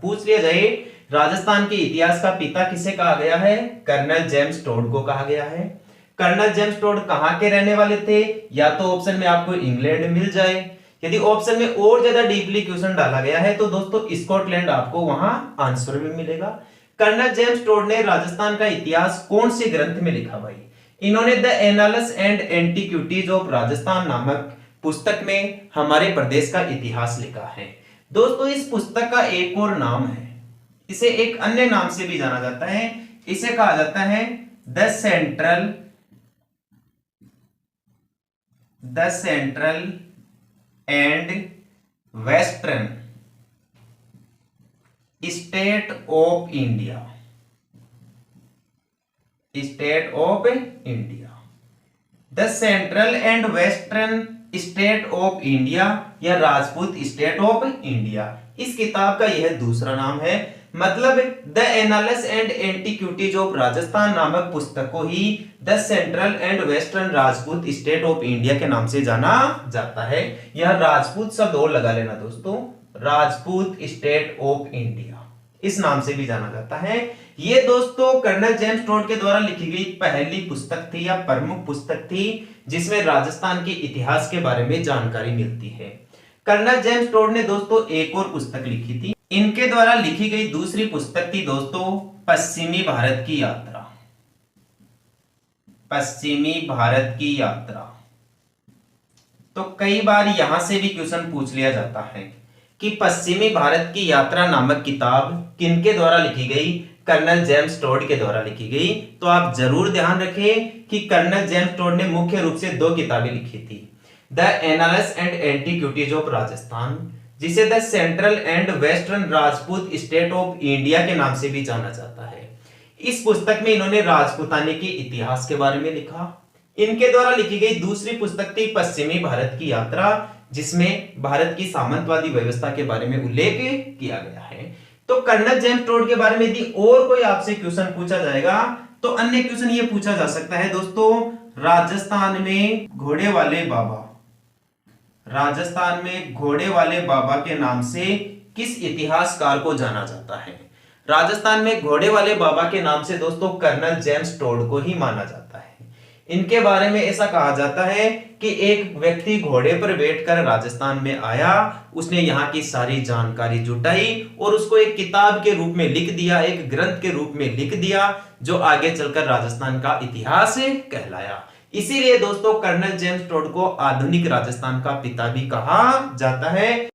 पूछ लिया जाए राजस्थान के इतिहास का पिता किसे कहा गया है, कर्नल जेम्स टोड को कहा गया है। कर्नल जेम्स टोड कहां के रहने वाले थे, या तो ऑप्शन में आपको इंग्लैंड मिल जाए, यदि ऑप्शन में और ज्यादा डीपली क्वेश्चन डाला गया है तो दोस्तों स्कॉटलैंड आपको वहां आंसर में मिलेगा। कर्नल जेम्स टोड ने राजस्थान का इतिहास कौन से ग्रंथ में लिखा भाई, इन्होंने the एनालस and antiquities of Rajasthan नामक पुस्तक में हमारे प्रदेश का इतिहास लिखा है। दोस्तों इस पुस्तक का एक और नाम है, इसे एक अन्य नाम से भी जाना जाता है, इसे कहा जाता है the central and western state of India, state of India, the central and western state of India या राजपूत स्टेट ऑफ इंडिया। इस किताब का यह दूसरा नाम है, मतलब the annals and antiquities of Rajasthan नामक पुस्तक को ही the central and western Rajput state of India के नाम से जाना जाता है। यह राजपूत शब्द और लगा लेना दोस्तों, राजपूत स्टेट ऑफ इंडिया इस नाम से भी जाना जाता है। ये दोस्तों कर्नल जेम्स टोड के द्वारा लिखी गई पहली पुस्तक थी या प्रमुख पुस्तक थी जिसमें राजस्थान के इतिहास के बारे में जानकारी मिलती है। कर्नल जेम्स टोड ने दोस्तों एक और पुस्तक लिखी थी, इनके द्वारा लिखी गई दूसरी पुस्तक थी दोस्तों पश्चिमी भारत की यात्रा, पश्चिमी भारत की यात्रा। तो कई बार यहां से भी क्वेश्चन पूछ लिया जाता है कि पश्चिमी भारत की यात्रा नामक किताब किनके द्वारा लिखी गई, कर्नल जेम्स टोड के द्वारा लिखी गई। तो आप जरूर ध्यान रखें कि कर्नल जेम्स टोड ने मुख्य रूप से दो किताबें लिखी थी, the annals and antiquities of Rajasthan, जिसे the central and western Rajput state of India के नाम से भी जाना जाता है। इस पुस्तक में इन्होंने राजपूताने के इतिहास के बारे में लिखा। इनके द्वारा लिखी गई दूसरी पुस्तक थी पश्चिमी भारत की यात्रा, जिसमें भारत की सामंतवादी व्यवस्था के बारे में उल्लेख किया गया है। तो कर्नल जेम्स टोड के बारे में यदि और कोई आपसे क्वेश्चन पूछा जाएगा तो अन्य क्वेश्चन ये पूछा जा सकता है दोस्तों, राजस्थान में घोड़े वाले बाबा, राजस्थान में घोड़े वाले बाबा के नाम से किस इतिहासकार को जाना जाता है। राजस्थान में घोड़े वाले बाबा के नाम से दोस्तों कर्नल जेम्स टोड को ही माना जाता है। इनके बारे में ऐसा कहा जाता है कि एक व्यक्ति घोड़े पर बैठकर राजस्थान में आया, उसने यहाँ की सारी जानकारी जुटाई और उसको एक किताब के रूप में लिख दिया, एक ग्रंथ के रूप में लिख दिया, जो आगे चलकर राजस्थान का इतिहास कहलाया। इसीलिए दोस्तों कर्नल जेम्स टोड को आधुनिक राजस्थान का पिता भी कहा जाता है।